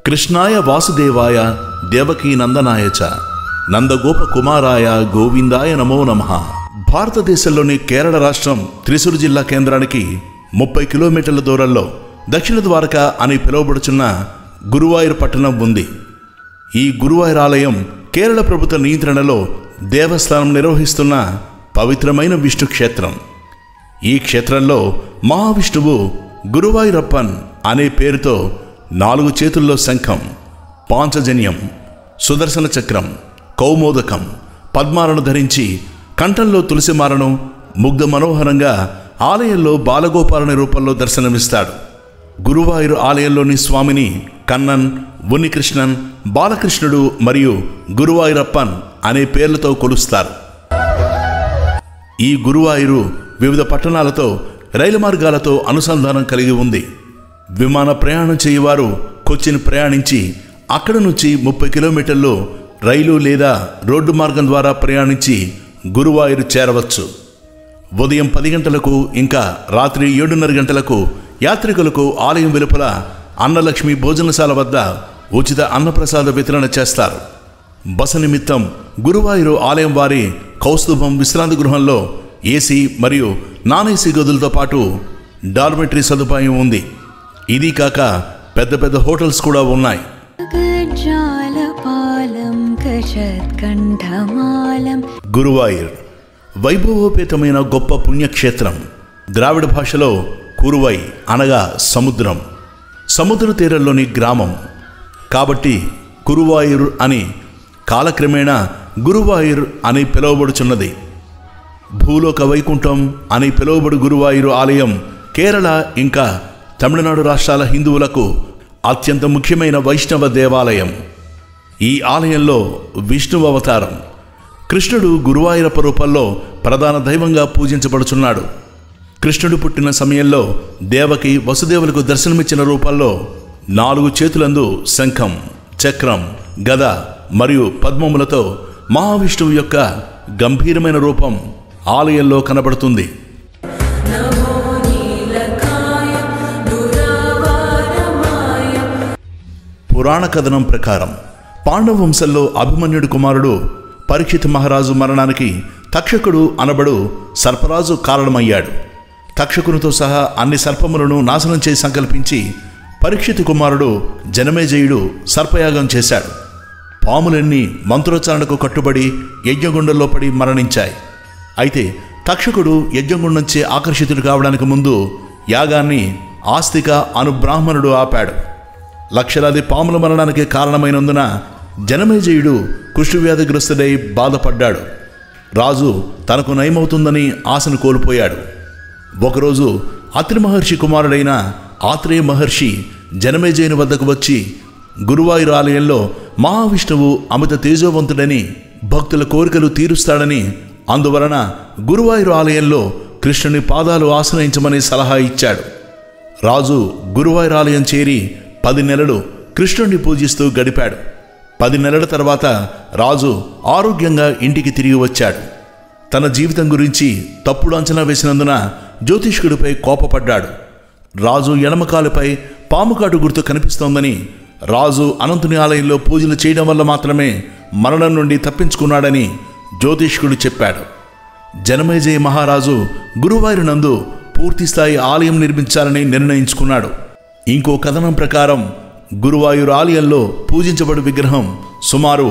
కృష్ణాయ వాసుదేవాయ దేవకీ నందనాయ చ నందగోప కుమారాయ గోవిందాయ నమో నమః. భారతదేశంలోని కేరళ రాష్ట్రం త్రిశూర్ జిల్లా కేంద్రానికి 30 కిలోమీటర్ల దూరంలో దక్షిణ ద్వారక అని పిలువబడుచున్న గురువాయూర్ పట్టణం ఉంది. ఈ గురువాయూర్ ఆలయం కేరళ ప్రభుత్వ నియంత్రణలో దేవస్థానం నిర్వహిస్తున్న పవిత్రమైన విష్ణు క్షేత్రం. ఈ క్షేత్రంలో మహావిష్ణువు గురువాయూరప్పన్ అనే పేరుతో 4 చేతుల్లో శంఖం, పాంచజన్యం, సుదర్శన చక్రం, కౌమోదకం, పద్మాలను ధరించి కంఠంలో తులసిమాలను ముగ్ధ మనోహరంగా ఆలయంలో బాలగోపాలని రూపంలో దర్శనమిస్తాడు. గురువాయూరు ఆలయంలోని స్వామిని కన్నన్, ఉన్నికృష్ణన్, బాలకృష్ణుడు మరియు గురువాయూరప్పన్ అనే పేర్లతో కొలుస్తారు. ఈ గురువాయూరు వివిధ పట్టణాలతో రైలు మార్గాలతో అనుసంధానం కలిగి ఉంది. విమాన ప్రయాణం చేయవారు కొచ్చిని ప్రయాణించి అక్కడ నుంచి 30 కిలోమీటర్లు రైలు లేదా రోడ్డు మార్గం ద్వారా ప్రయాణించి గురువాయూరు చేరవచ్చు. ఉదయం 10 గంటలకు ఇంకా రాత్రి 7:30 గంటలకు యాత్రికులకు ఆలయం వెలుపల అన్నలక్ష్మి భోజనశాల వద్ద ఉచిత అన్నప్రసాద వితరణ చేస్తారు. బస నిమిత్తం గురువాయూరు ఆలయం వారి కౌస్తుభం విశ్రాంతి గృహంలో ఏసీ మరియు నాన్ ఏసీ గదులతో పాటు డార్మెటరీ సదుపాయం ఉంది. ఇది కాక పెద్ద పెద్ద హోటల్స్ కూడా ఉన్నాయి. గురువాయూర్ వైభవోపేతమైన గొప్ప పుణ్యక్షేత్రం. ద్రావిడ భాషలో కురువై అనగా సముద్రం, సముద్ర తీరంలోని గ్రామం కాబట్టి కురువాయూర్ అని కాలక్రమేణా గురువాయూర్ అని పిలువబడుచున్నది. భూలోక వైకుంఠం అని పిలువబడు గురువాయూరు ఆలయం కేరళ ఇంకా తమిళనాడు రాష్ట్రాల హిందువులకు అత్యంత ముఖ్యమైన వైష్ణవ దేవాలయం. ఈ ఆలయంలో విష్ణువు అవతారం కృష్ణుడు గురువాయూరప్ప రూపంలో ప్రధాన దైవంగా పూజించబడుచున్నాడు. కృష్ణుడు పుట్టిన సమయంలో దేవకి వసుదేవులకు దర్శనమిచ్చిన రూపంలో 4 చేతులందు శంఖం, చక్రం, గద మరియు పద్మములతో మహావిష్ణువు యొక్క గంభీరమైన రూపం ఆలయంలో కనబడుతుంది. పురాణ కథనం ప్రకారం పాండవ వంశంలో అభిమన్యుడి కుమారుడు పరీక్షిత్ మహారాజు మరణానికి తక్షకుడు అనబడు సర్పరాజు కారణమయ్యాడు. తక్షకునితో సహా అన్ని సర్పములను నాశనం చేసి సంకల్పించి పరీక్షిత్ కుమారుడు జనమేజయుడు సర్పయాగం చేశాడు. పాములన్నీ మంత్రోచ్చారణకు కట్టుబడి యజ్ఞగుండంలో పడి మరణించాయి. అయితే తక్షకుడు యజ్ఞగుండంచే ఆకర్షితుడు కావడానికి ముందు యాగాన్ని ఆస్తిక అను బ్రాహ్మణుడు ఆపాడు. లక్షలాది పాముల మరణానికి కారణమైనందున జనమేజయుడు కుష్ఠవ్యాధిగ్రస్తుడై బాధపడ్డాడు. రాజు తనకు నయమవుతుందని ఆశను కోల్పోయాడు. ఒకరోజు అత్రి మహర్షి కుమారుడైన ఆత్రేయ మహర్షి జనమేజయుని వద్దకు వచ్చి గురువాయూరు ఆలయంలో మహావిష్ణువు అమిత తేజోవంతుడని, భక్తుల కోరికలు తీరుస్తాడని, అందువలన గురువాయూరు ఆలయంలో కృష్ణుని పాదాలు ఆశ్రయించమని సలహా ఇచ్చాడు. రాజు గురువాయూరు ఆలయం చేరి 10 నెలలు కృష్ణుడిని పూజిస్తూ గడిపాడు. 10 నెలల తర్వాత రాజు ఆరోగ్యంగా ఇంటికి తిరిగి వచ్చాడు. తన జీవితం గురించి తప్పుడు అంచనా వేసినందున జ్యోతిష్కుడిపై కోపపడ్డాడు. రాజు ఎడమకాలుపై పాముకాటు గుర్తు కనిపిస్తోందని, రాజు అనంతుని ఆలయంలో పూజలు చేయడం వల్ల మాత్రమే మరణం నుండి తప్పించుకున్నాడని జ్యోతిష్కుడు చెప్పాడు. జనమేజయ మహారాజు గురువాయూరు నందు పూర్తిస్థాయి ఆలయం నిర్మించాలని నిర్ణయించుకున్నాడు. ఇంకో కథనం ప్రకారం గురువాయూరు ఆలయంలో పూజించబడు విగ్రహం సుమారు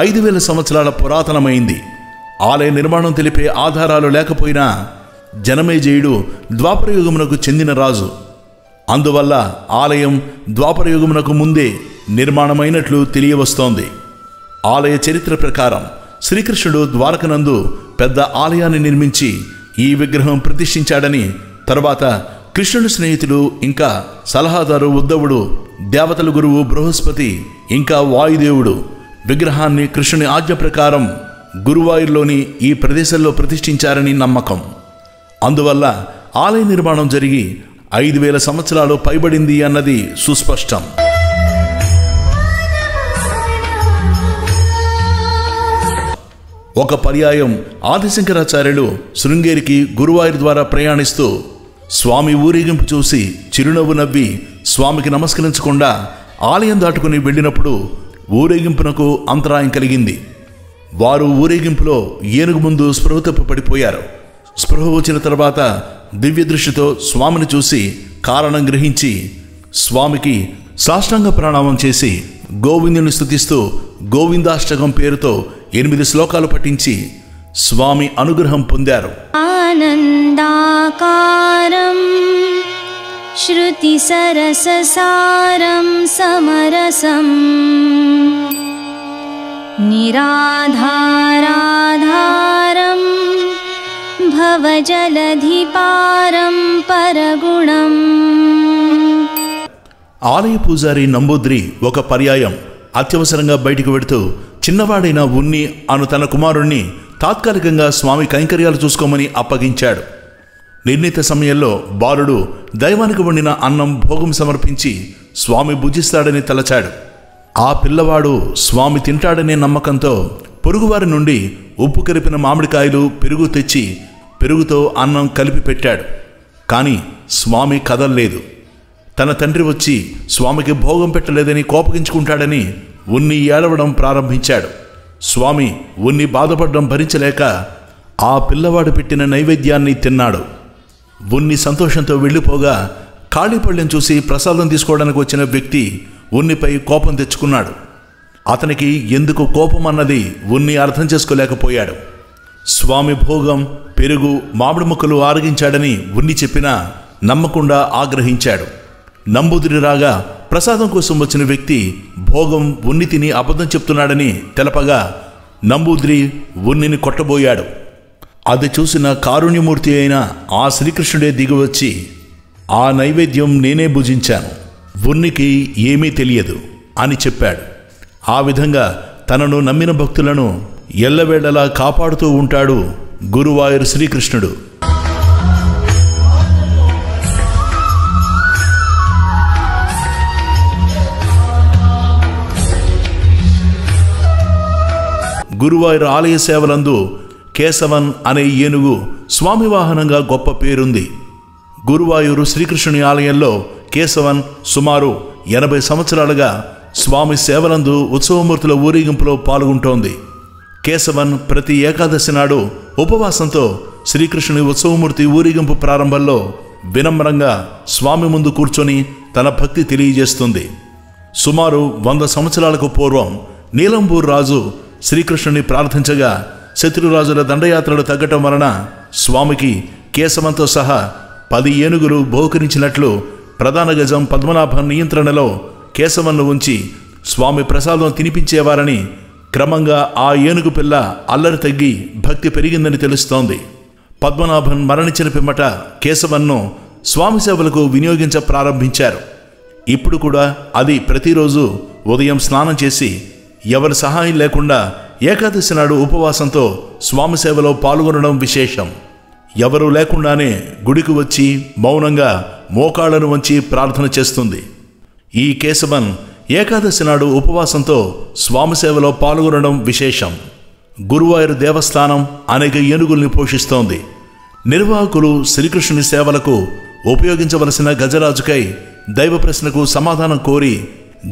5000 సంవత్సరాల పురాతనమైంది. ఆలయ నిర్మాణం తెలిపే ఆధారాలు లేకపోయినా జనమేజయుడు ద్వాపరయుగమునకు చెందిన రాజు. అందువల్ల ఆలయం ద్వాపరయుగమునకు ముందే నిర్మాణమైనట్లు తెలియవస్తోంది. ఆలయ చరిత్ర ప్రకారం శ్రీకృష్ణుడు ద్వారకనందు పెద్ద ఆలయాన్ని నిర్మించి ఈ విగ్రహం ప్రతిష్ఠించాడని, తర్వాత కృష్ణుని స్నేహితుడు ఇంకా సలహాదారు ఉద్ధవుడు, దేవతల గురువు బృహస్పతి ఇంకా వాయుదేవుడు విగ్రహాన్ని కృష్ణుని ఆజ్ఞ ప్రకారం గురువాయూరులోని ఈ ప్రదేశంలో ప్రతిష్ఠించారని నమ్మకం. అందువల్ల ఆలయ నిర్మాణం జరిగి 5000 సంవత్సరాలు పైబడింది అన్నది సుస్పష్టం. ఒక పర్యాయం ఆదిశంకరాచార్యులు శృంగేరికి గురువాయూరు ద్వారా ప్రయాణిస్తూ స్వామి ఊరేగింపు చూసి చిరునవ్వు నవ్వి స్వామికి నమస్కరించకుండా ఆలయం దాటుకుని వెళ్ళినప్పుడు ఊరేగింపునకు అంతరాయం కలిగింది. వారు ఊరేగింపులో ఏనుగు ముందు స్పృహ తప్పి పడిపోయారు. స్పృహ వచ్చిన తర్వాత దివ్య దృష్టితో స్వామిని చూసి కారణం గ్రహించి స్వామికి సాష్టాంగ ప్రణామం చేసి గోవిందుని స్తుతిస్తూ గోవిందాష్టకం పేరుతో 8 శ్లోకాలు పఠించి స్వామి అనుగ్రహం పొందారు. ఆనందాకారం శృతి సరససారం సమరసం నిరాధారాధారం భవజలధిపారం పరగుణం. ఆలయ పూజారి నంబూద్రి ఒక పర్యాయం అత్యవసరంగా బయటికి వెడుతూ చిన్నవాడైన ఉన్ని అను తన కుమారుణ్ణి తాత్కాలికంగా స్వామి కైంకర్యాలు చూసుకోమని అప్పగించాడు. నిర్ణీత సమయంలో బాలుడు దైవానికి వండిన అన్నం భోగం సమర్పించి స్వామి భుజిస్తాడని తలచాడు. ఆ పిల్లవాడు స్వామి తింటాడనే నమ్మకంతో పొరుగువారి నుండి ఉప్పు కలిపిన మామిడికాయలు పెరుగు తెచ్చి పెరుగుతో అన్నం కలిపి పెట్టాడు. కానీ స్వామి కదల్లేదు. తన తండ్రి వచ్చి స్వామికి భోగం పెట్టలేదని కోపగించుకుంటాడని ఉన్ని ఏడవడం ప్రారంభించాడు. స్వామి ఉన్ని బాధపడడం భరించలేక ఆ పిల్లవాడు పెట్టిన నైవేద్యాన్ని తిన్నాడు. ఉన్ని సంతోషంతో వెళ్ళిపోగా ఖాళీపళ్ళెం చూసి ప్రసాదం తీసుకోవడానికి వచ్చిన వ్యక్తి ఉన్నిపై కోపం తెచ్చుకున్నాడు. అతనికి ఎందుకు కోపం అన్నది ఉన్ని అర్థం చేసుకోలేకపోయాడు. స్వామి భోగం పెరుగు మామిడి ముక్కలు ఆరగించాడని ఉన్ని చెప్పినా నమ్మకుండా ఆగ్రహించాడు. నంబూదిరి రాగా ప్రసాదం కోసం వచ్చిన వ్యక్తి భోగం ఉన్ని తిని అబద్ధం చెప్తున్నాడని తెలపగా నంబూద్రి ఉన్నిని కొట్టబోయాడు. అది చూసిన కారుణ్యమూర్తి అయిన ఆ శ్రీకృష్ణుడే దిగివచ్చి ఆ నైవేద్యం నేనే భుజించాను, ఉనికి ఏమీ తెలియదు అని చెప్పాడు. ఆ విధంగా తనను నమ్మిన భక్తులను ఎల్లవేళలా కాపాడుతూ ఉంటాడు గురువాయూర్ శ్రీకృష్ణుడు. గురువాయూర్ ఆలయ సేవలందు కేశవన్ అనే ఏనుగు స్వామి వాహనంగా గొప్ప పేరుంది. గురువాయూరు శ్రీకృష్ణుని ఆలయంలో కేశవన్ సుమారు 80 సంవత్సరాలుగా స్వామి సేవలందు ఉత్సవమూర్తుల ఊరేగింపులో పాల్గొంటోంది. కేశవన్ ప్రతి ఏకాదశి నాడు ఉపవాసంతో శ్రీకృష్ణుని ఉత్సవమూర్తి ఊరేగింపు ప్రారంభంలో వినమ్రంగా స్వామి ముందు కూర్చొని తన భక్తి తెలియజేస్తుంది. సుమారు 100 సంవత్సరాలకు పూర్వం నీలంబూర్ రాజు శ్రీకృష్ణుని ప్రార్థించగా శత్రురాజుల దండయాత్రలు తగ్గటం వలన స్వామికి కేశవంతో సహా 10 ఏనుగులు బహుకరించినట్లు ప్రధాన గజం పద్మనాభం నియంత్రణలో కేశవన్ను ఉంచి స్వామి ప్రసాదం తినిపించేవారని క్రమంగా ఆ ఏనుగు పిల్ల అల్లరి తగ్గి భక్తి పెరిగిందని తెలుస్తోంది. పద్మనాభన్ మరణించిన పిమ్మట కేశవన్ను స్వామి సేవలకు వినియోగించ ప్రారంభించారు. ఇప్పుడు కూడా అది ప్రతిరోజు ఉదయం స్నానం చేసి ఎవరి సహాయం లేకుండా ఏకాదశి నాడు ఉపవాసంతో స్వామి సేవలో పాల్గొనడం విశేషం. ఎవరూ లేకుండానే గుడికి వచ్చి మౌనంగా మోకాళ్లను వంచి ప్రార్థన చేస్తుంది. ఈ కేశవన్ ఏకాదశి నాడు ఉపవాసంతో స్వామి సేవలో పాల్గొనడం విశేషం. గురువాయూర్ దేవస్థానం అనేక ఏనుగుల్ని పోషిస్తోంది. నిర్వాహకులు శ్రీకృష్ణుని సేవలకు ఉపయోగించవలసిన గజరాజుకై దైవ ప్రశ్నకు సమాధానం కోరి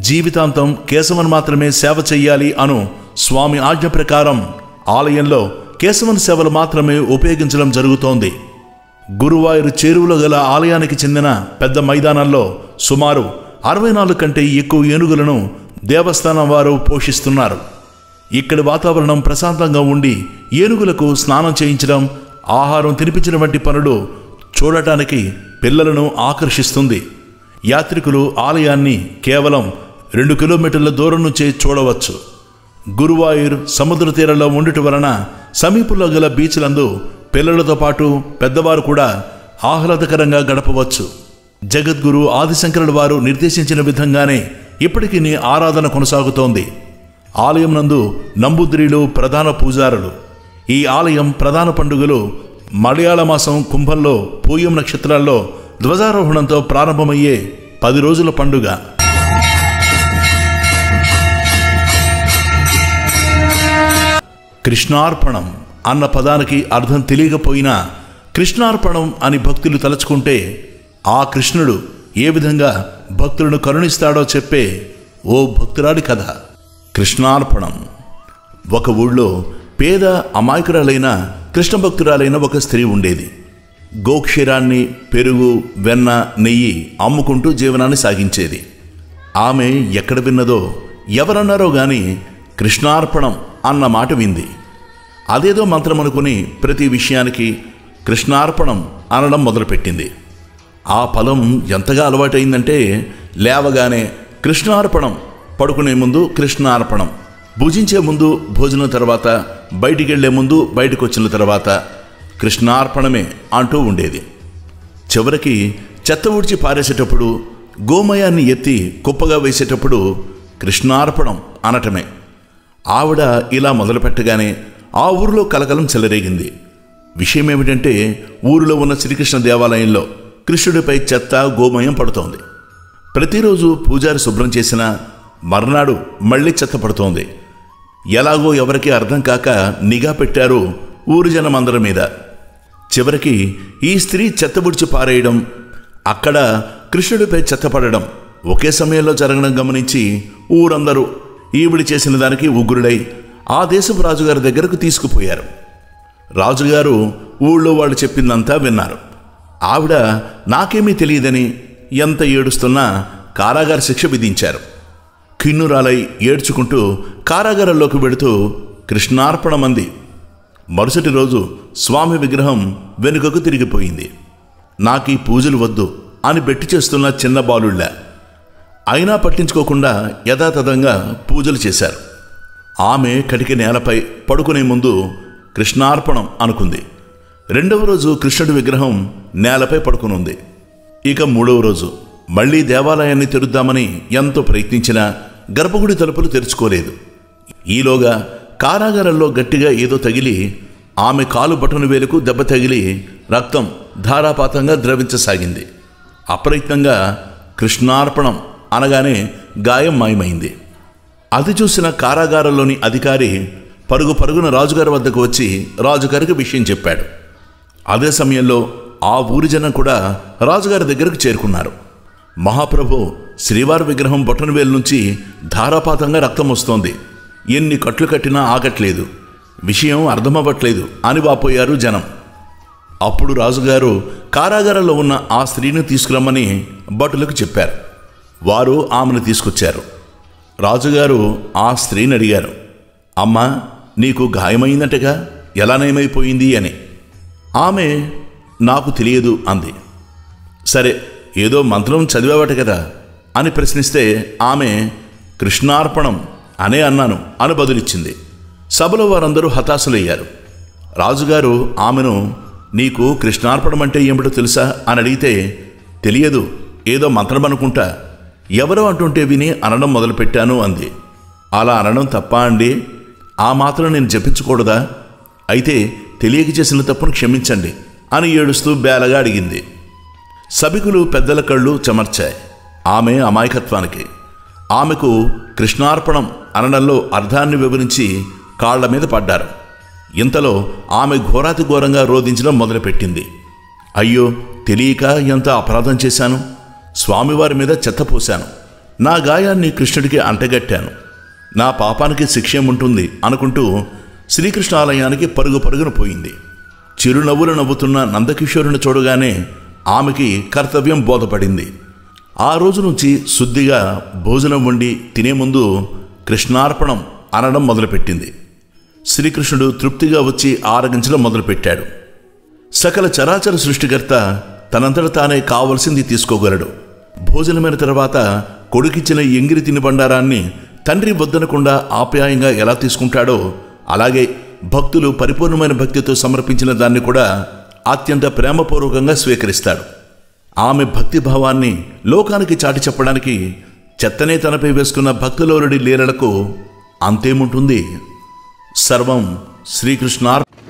జీవితాంతం కేశవన్ మాత్రమే సేవ చెయ్యాలి అను స్వామి ఆజ్ఞ ప్రకారం ఆలయంలో కేశవన్ సేవలు మాత్రమే ఉపయోగించడం జరుగుతోంది. గురువాయూరు చేరువలో గల ఆలయానికి చెందిన పెద్ద మైదానంలో సుమారు 64 కంటే ఎక్కువ ఏనుగులను దేవస్థానం వారు పోషిస్తున్నారు. ఇక్కడి వాతావరణం ప్రశాంతంగా ఉండి ఏనుగులకు స్నానం చేయించడం, ఆహారం తినిపించడం వంటి పనులు చూడటానికి పిల్లలను ఆకర్షిస్తుంది. యాత్రికులు ఆలయాన్ని కేవలం 2 కిలోమీటర్ల దూరం నుంచే చూడవచ్చు. గురువాయూర్ సముద్ర తీరంలో ఉండటం వలన సమీపంలో గల బీచ్లందు పిల్లలతో పాటు పెద్దవారు కూడా ఆహ్లాదకరంగా గడపవచ్చు. జగద్గురు ఆదిశంకరుల వారు నిర్దేశించిన విధంగానే ఇప్పటికీ ఆరాధన కొనసాగుతోంది. ఆలయం నందు నంబూద్రీలు ప్రధాన పూజారులు. ఈ ఆలయం ప్రధాన పండుగలు మలయాళ మాసం కుంభంలో పూయం నక్షత్రాల్లో ధ్వజారోహణంతో ప్రారంభమయ్యే 10 రోజుల పండుగ. కృష్ణార్పణం అన్న పదానికి అర్థం తెలియకపోయినా కృష్ణార్పణం అని భక్తులు తలచుకుంటే ఆ కృష్ణుడు ఏ విధంగా భక్తులను కరుణిస్తాడో చెప్పే ఓ భక్తురాలి కథ. కృష్ణార్పణం. ఒక ఊళ్ళో పేద అమాయకురాలైన కృష్ణ భక్తురాలైన ఒక స్త్రీ ఉండేది. గోక్షీరాన్ని, పెరుగు, వెన్న, నెయ్యి అమ్ముకుంటూ జీవనాన్ని సాగించేది. ఆమె ఎక్కడ విన్నదో, ఎవరన్నారో గాని కృష్ణార్పణం అన్న మాట వింది. అదేదో మంత్రం అనుకుని ప్రతి విషయానికి కృష్ణార్పణం అనడం మొదలుపెట్టింది. ఆ పదం ఎంతగా అలవాటైందంటే లేవగానే కృష్ణార్పణం, పడుకునే ముందు కృష్ణార్పణం, భుజించే ముందు, భోజనం తర్వాత, బయటికి వెళ్లే ముందు, బయటకు వచ్చిన తర్వాత కృష్ణార్పణమే అంటూ ఉండేది. చివరికి చెత్త ఊడ్చి పారేసేటప్పుడు, గోమయాన్ని ఎత్తి కుప్పగా వేసేటప్పుడు కృష్ణార్పణం అనటమే. ఆవిడ ఇలా మొదలుపెట్టగానే ఆ ఊరిలో కలకలం చెలరేగింది. విషయం ఏమిటంటే ఊరిలో ఉన్న శ్రీకృష్ణ దేవాలయంలో కృష్ణుడిపై చెత్త, గోమయం పడుతోంది. ప్రతిరోజు పూజారి శుభ్రం చేసినా మర్నాడు మళ్ళీ చెత్త పడుతోంది. ఎలాగో ఎవరికీ అర్థం కాక నిఘా పెట్టారు ఊరి జనమందరి మీద. చివరికి ఈ స్త్రీ చెత్తబుడిచి పారేయడం, అక్కడ కృష్ణుడిపై చెత్త పడడం ఒకే సమయంలో జరగడం గమనించి ఊరందరూ ఈవిడి చేసిన దానికి ఉగ్రుడై ఆ దేశపు రాజుగారి దగ్గరకు తీసుకుపోయారు. రాజుగారు ఊళ్ళో వాళ్ళు చెప్పిందంతా విన్నారు. ఆవిడ నాకేమీ తెలియదని ఎంత ఏడుస్తున్నా కారాగార శిక్ష విధించారు. కిన్నురాలై ఏడ్చుకుంటూ కారాగారంలోకి వెడుతూ కృష్ణార్పణమంది. మరుసటి రోజు స్వామి విగ్రహం వెనుకకు తిరిగిపోయింది. నాకీ పూజలు వద్దు అని బెట్టి చేస్తున్న చిన్న బాలుళ్ళ. అయినా పట్టించుకోకుండా యథాతథంగా పూజలు చేశారు. ఆమె కటిక నేలపై పడుకునే ముందు కృష్ణార్పణం అనుకుంది. రెండవ రోజు కృష్ణుడి విగ్రహం నేలపై పడుకునుంది. ఇక మూడవ రోజు మళ్లీ దేవాలయాన్ని తెరుద్దామని ఎంతో ప్రయత్నించినా గర్భగుడి తలుపులు తెరుచుకోలేదు. ఈలోగా కారాగారంలో గట్టిగా ఏదో తగిలి ఆమె కాలు బటను వేలుకు దెబ్బ తగిలి రక్తం ధారాపాతంగా ద్రవించసాగింది. అప్రయత్నంగా కృష్ణార్పణం అనగానే గాయం మాయమైంది. అది చూసిన కారాగారంలోని అధికారి పరుగు పరుగున రాజుగారి వద్దకు వచ్చి రాజుగారికి విషయం చెప్పాడు. అదే సమయంలో ఆ ఊరి జనం కూడా రాజుగారి దగ్గరకు చేరుకున్నారు. మహాప్రభు, శ్రీవారి విగ్రహం బొటనవేలు నుంచి ధారాపాతంగా రక్తం వస్తోంది. ఎన్ని కట్లు కట్టినా ఆగట్లేదు. విషయం అర్థమవ్వట్లేదు అని వాపోయారు జనం. అప్పుడు రాజుగారు కారాగారంలో ఉన్న ఆ స్త్రీని తీసుకురమ్మని భటులకు చెప్పారు. వారు ఆమెను తీసుకొచ్చారు. రాజుగారు ఆ స్త్రీని అడిగారు, అమ్మా, నీకు గాయమైందంటగా, ఎలా నయమైపోయింది అని. ఆమె నాకు తెలియదు అంది. సరే, ఏదో మంత్రం చదివావట కదా అని ప్రశ్నిస్తే ఆమె కృష్ణార్పణం అనే అన్నాను అని బదులిచ్చింది. సభలో వారందరూ హతాశులయ్యారు. రాజుగారు ఆమెను, నీకు కృష్ణార్పణం అంటే ఏమిటో తెలుసా అని అడిగితే, తెలియదు, ఏదో మంత్రం అనుకుంటా, ఎవరో అంటుంటే విని అనడం మొదలుపెట్టాను అంది. అలా అనడం తప్పా అండి? ఆ మాత్రం నేను జపించకూడదా? అయితే తెలియక చేసిన తప్పును క్షమించండి అని ఏడుస్తూ బేలగా అడిగింది. సభికులు పెద్దల కళ్ళు చెమర్చాయి ఆమె అమాయకత్వానికి. ఆమెకు కృష్ణార్పణం అనడంలో అర్థాన్ని వివరించి కాళ్ల మీద పడ్డారు. ఇంతలో ఆమె ఘోరాతి ఘోరంగా రోధించడం మొదలుపెట్టింది. అయ్యో, తెలియక ఎంత అపరాధం చేశాను. స్వామివారి మీద చెత్తపోశాను. నా గాయాన్ని కృష్ణుడికి అంటగట్టాను. నా పాపానికి శిక్షేముంటుంది అనుకుంటూ శ్రీకృష్ణ ఆలయానికి పరుగు పరుగున పోయింది. చిరునవ్వులు నవ్వుతున్న నందకిషోరుని చూడగానే ఆమెకి కర్తవ్యం బోధపడింది. ఆ రోజు నుంచి శుద్ధిగా భోజనం వండి తినే ముందు కృష్ణార్పణం అనడం మొదలుపెట్టింది. శ్రీకృష్ణుడు తృప్తిగా వచ్చి ఆరగించడం మొదలుపెట్టాడు. సకల చరాచర సృష్టికర్త తనంతట తానే కావలసింది తీసుకోగలడు. భోజనమైన తర్వాత కొడుకిచ్చిన ఎంగిరి తిని బండారాన్ని తండ్రి వద్దనకుండా ఆప్యాయంగా ఎలా తీసుకుంటాడో అలాగే భక్తులు పరిపూర్ణమైన భక్తితో సమర్పించిన దాన్ని కూడా అత్యంత ప్రేమపూర్వకంగా స్వీకరిస్తాడు. ఆమె భక్తిభావాన్ని లోకానికి చాటి చెప్పడానికి చెత్తనే తనపై వేసుకున్న భక్తులోరుడి లీలలకు అంతేముంటుంది. సర్వం శ్రీకృష్ణార్పణం.